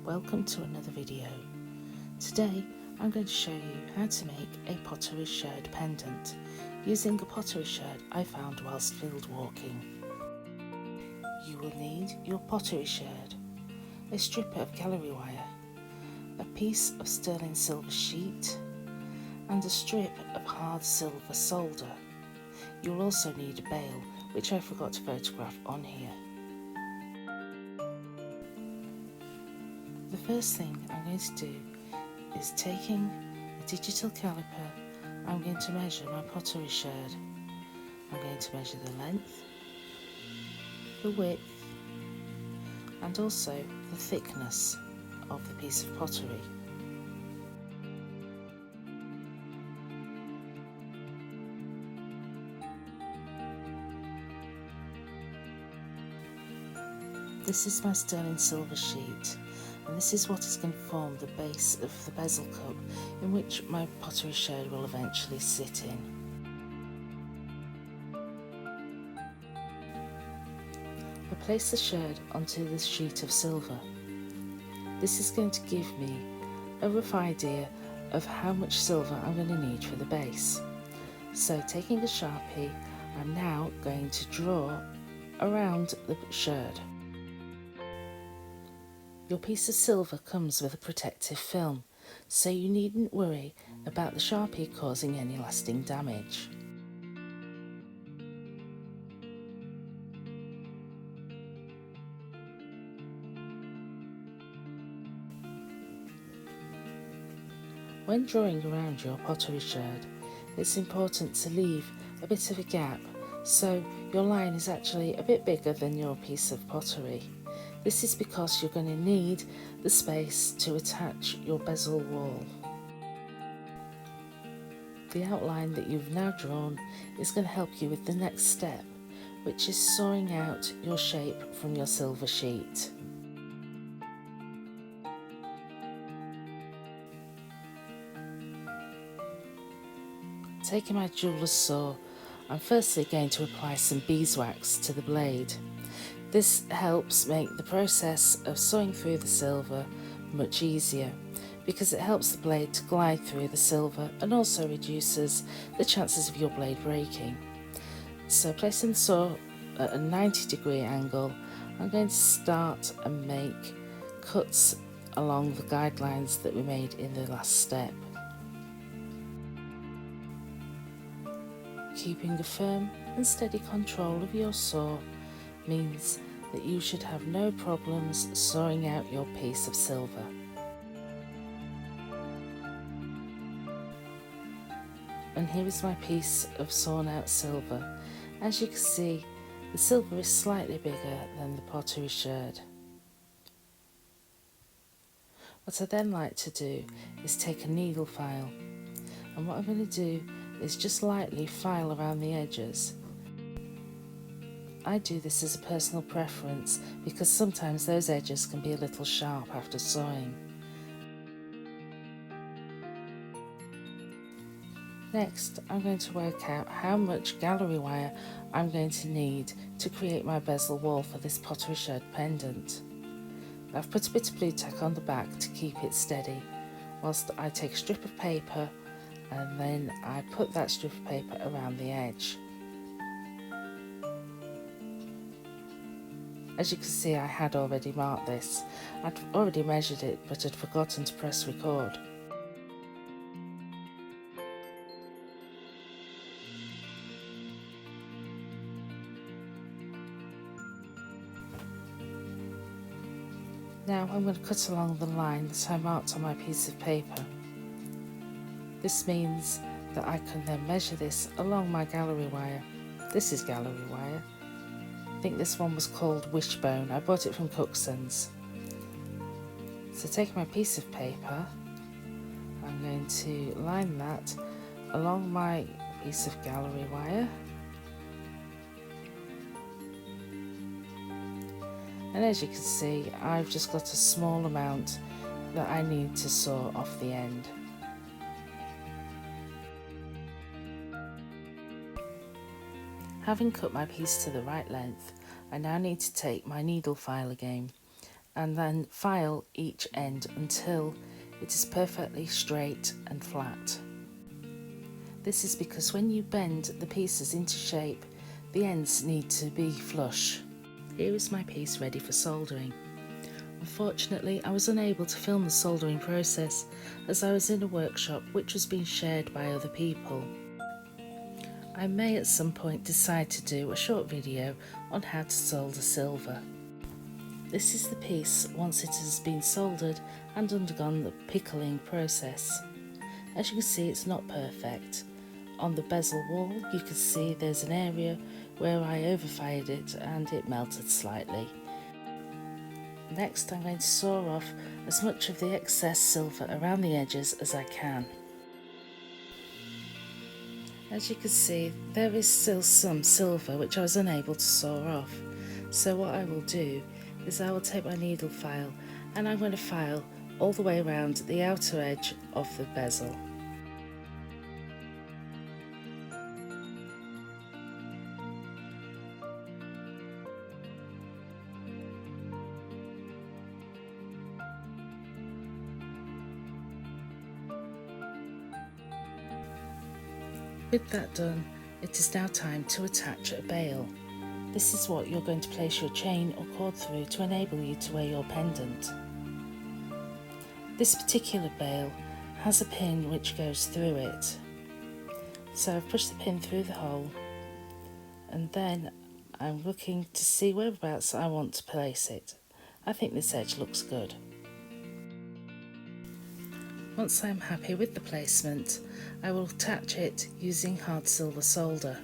welcome to another video. Today I'm going to show you how to make a pottery sherd pendant using a pottery sherd I found whilst field walking. You will need your pottery sherd, a strip of gallery wire, a piece of sterling silver sheet and a strip of hard silver solder. You will also need a bail, which I forgot to photograph on here. The first thing I'm going to do is, taking a digital caliper, I'm going to measure my pottery sherd. I'm going to measure the length, the width and also the thickness of the piece of pottery. This is my sterling silver sheet, and this is what is going to form the base of the bezel cup in which my pottery sherd will eventually sit in. I place the sherd onto the sheet of silver. This is going to give me a rough idea of how much silver I'm going to need for the base. So taking a Sharpie, I'm now going to draw around the sherd. Your piece of silver comes with a protective film, so you needn't worry about the Sharpie causing any lasting damage. When drawing around your pottery sherd, it's important to leave a bit of a gap so your line is actually a bit bigger than your piece of pottery. This is because you're going to need the space to attach your bezel wall. The outline that you've now drawn is going to help you with the next step, which is sawing out your shape from your silver sheet. Taking my jeweler's saw, I'm firstly going to apply some beeswax to the blade. This helps make the process of sawing through the silver much easier because it helps the blade to glide through the silver and also reduces the chances of your blade breaking. So placing the saw at a 90-degree angle, I'm going to start and make cuts along the guidelines that we made in the last step. Keeping a firm and steady control of your saw means that you should have no problems sawing out your piece of silver. And here is my piece of sawn out silver. As you can see, the silver is slightly bigger than the pottery sherd. What I then like to do is take a needle file, and what I'm going to do is just lightly file around the edges. I do this as a personal preference because sometimes those edges can be a little sharp after sawing. Next, I'm going to work out how much gallery wire I'm going to need to create my bezel wall for this pottery sherd pendant. I've put a bit of blue tack on the back to keep it steady, whilst I take a strip of paper and then I put that strip of paper around the edge. As you can see, I had already marked this. I'd already measured it, but had forgotten to press record. Now I'm going to cut along the line that I marked on my piece of paper. This means that I can then measure this along my gallery wire. This is gallery wire. I think this one was called Wishbone. I bought it from Cookson's. So taking my piece of paper, I'm going to line that along my piece of gallery wire. And as you can see, I've just got a small amount that I need to saw off the end. Having cut my piece to the right length, I now need to take my needle file again and then file each end until it is perfectly straight and flat. This is because when you bend the pieces into shape, the ends need to be flush. Here is my piece ready for soldering. Unfortunately, I was unable to film the soldering process as I was in a workshop which was being shared by other people. I may at some point decide to do a short video on how to solder silver. This is the piece once it has been soldered and undergone the pickling process. As you can see, it's not perfect. On the bezel wall you can see there's an area where I overfired it and it melted slightly. Next I'm going to saw off as much of the excess silver around the edges as I can. As you can see, there is still some silver which I was unable to saw off, so what I will do is I will take my needle file and I'm going to file all the way around the outer edge of the bezel. With that done, it is now time to attach a bail. This is what you're going to place your chain or cord through to enable you to wear your pendant. This particular bail has a pin which goes through it. So I've pushed the pin through the hole and then I'm looking to see whereabouts I want to place it. I think this edge looks good. Once I'm happy with the placement, I will attach it using hard silver solder.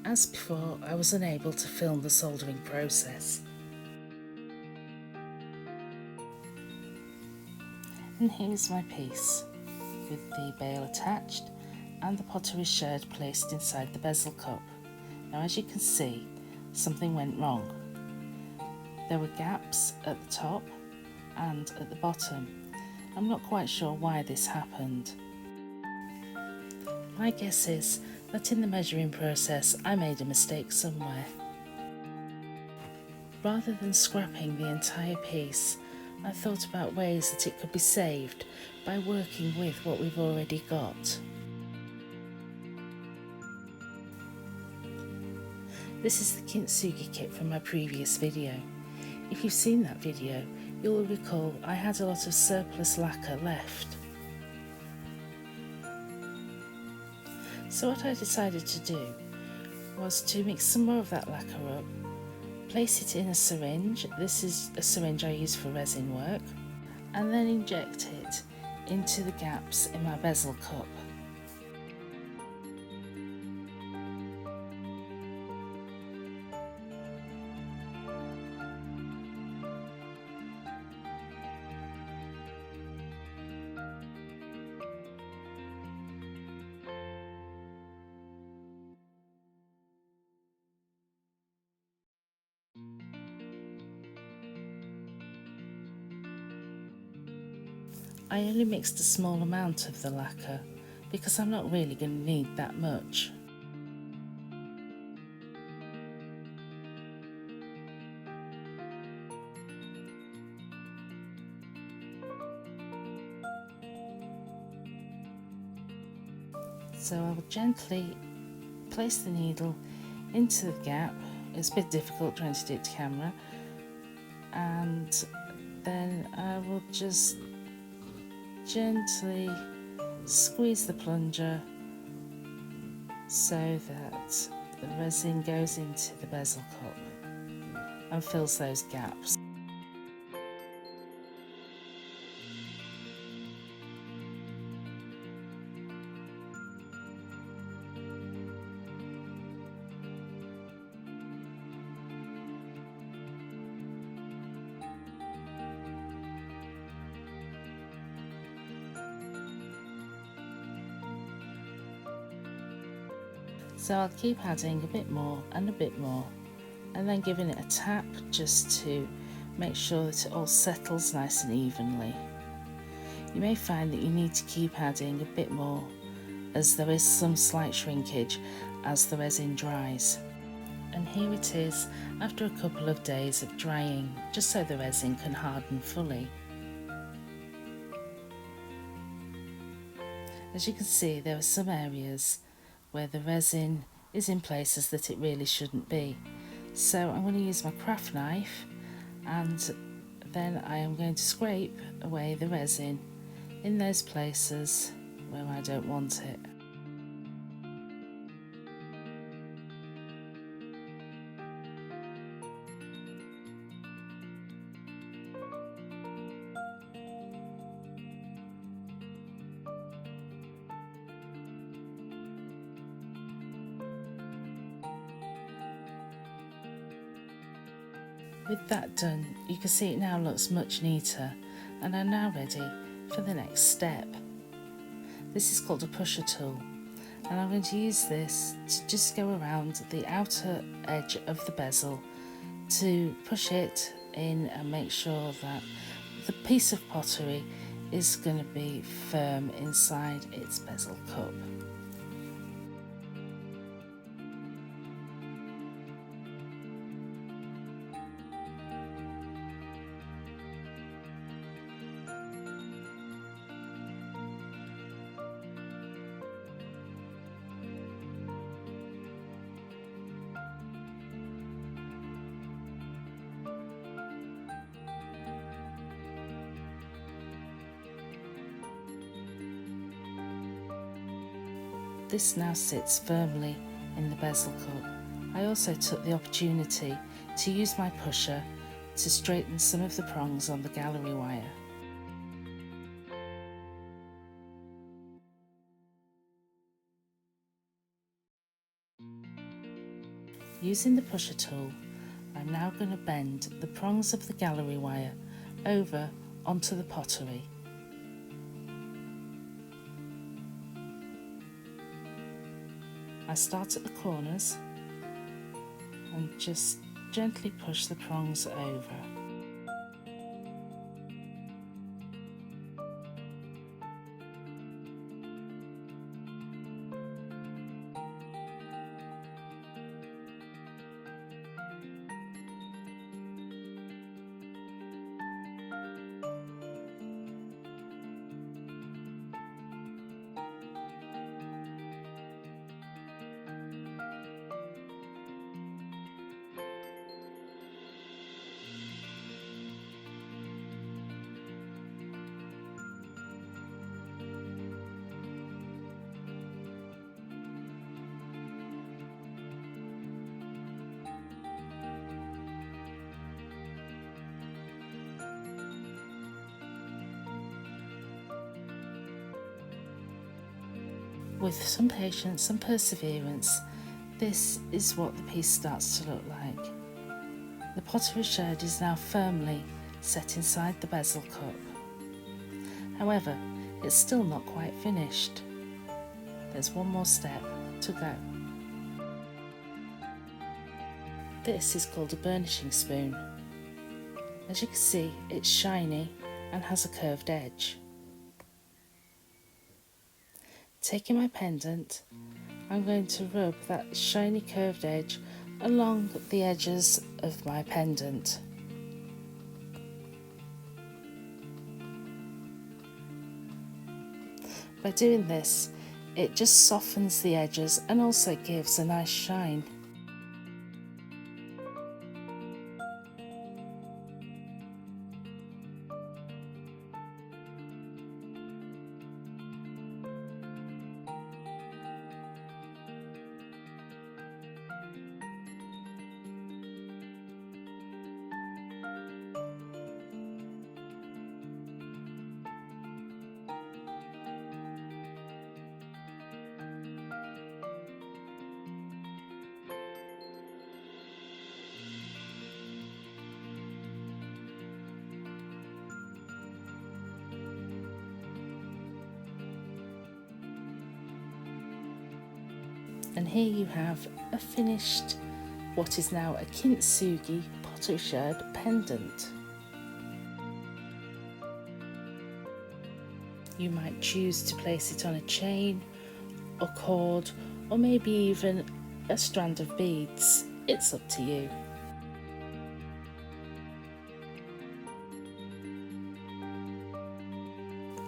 As before, I was unable to film the soldering process. And here's my piece, with the bail attached and the pottery sherd placed inside the bezel cup. Now as you can see, something went wrong. There were gaps at the top and at the bottom. I'm not quite sure why this happened. My guess is that in the measuring process I made a mistake somewhere. Rather than scrapping the entire piece, I thought about ways that it could be saved by working with what we've already got. This is the kintsugi kit from my previous video. If you've seen that video, you'll recall I had a lot of surplus lacquer left. So what I decided to do was to mix some more of that lacquer up, place it in a syringe, this is a syringe I use for resin work, and then inject it into the gaps in my bezel cup. I only mixed a small amount of the lacquer because I'm not really going to need that much. So I will gently place the needle into the gap. It's a bit difficult trying to do it to camera, and then I will just gently squeeze the plunger so that the resin goes into the bezel cup and fills those gaps. So I'll keep adding a bit more and then giving it a tap just to make sure that it all settles nice and evenly. You may find that you need to keep adding a bit more as there is some slight shrinkage as the resin dries. and here it is after a couple of days of drying, just so the resin can harden fully. As you can see, there are some areas where the resin is in places that it really shouldn't be. So I'm going to use my craft knife, and then I am going to scrape away the resin in those places where I don't want it. With that done, you can see it now looks much neater, and I'm now ready for the next step. This is called a pusher tool, and I'm going to use this to just go around the outer edge of the bezel to push it in and make sure that the piece of pottery is going to be firm inside its bezel cup. This now sits firmly in the bezel cup. I also took the opportunity to use my pusher to straighten some of the prongs on the gallery wire. Using the pusher tool, I'm now going to bend the prongs of the gallery wire over onto the pottery. I start at the corners and just gently push the prongs over. With some patience and perseverance, this is what the piece starts to look like. The pottery sherd is now firmly set inside the bezel cup. However, it's still not quite finished. There's one more step to go. This is called a burnishing spoon. As you can see, it's shiny and has a curved edge. Taking my pendant, I'm going to rub that shiny curved edge along the edges of my pendant. By doing this, it just softens the edges and also gives a nice shine. And here you have a finished, what is now a kintsugi pottery sherd pendant. You might choose to place it on a chain or cord, or maybe even a strand of beads. It's up to you.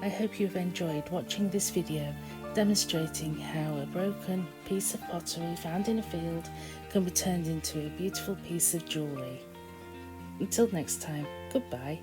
I hope you've enjoyed watching this video demonstrating how a broken piece of pottery found in a field can be turned into a beautiful piece of jewellery. Until next time, goodbye.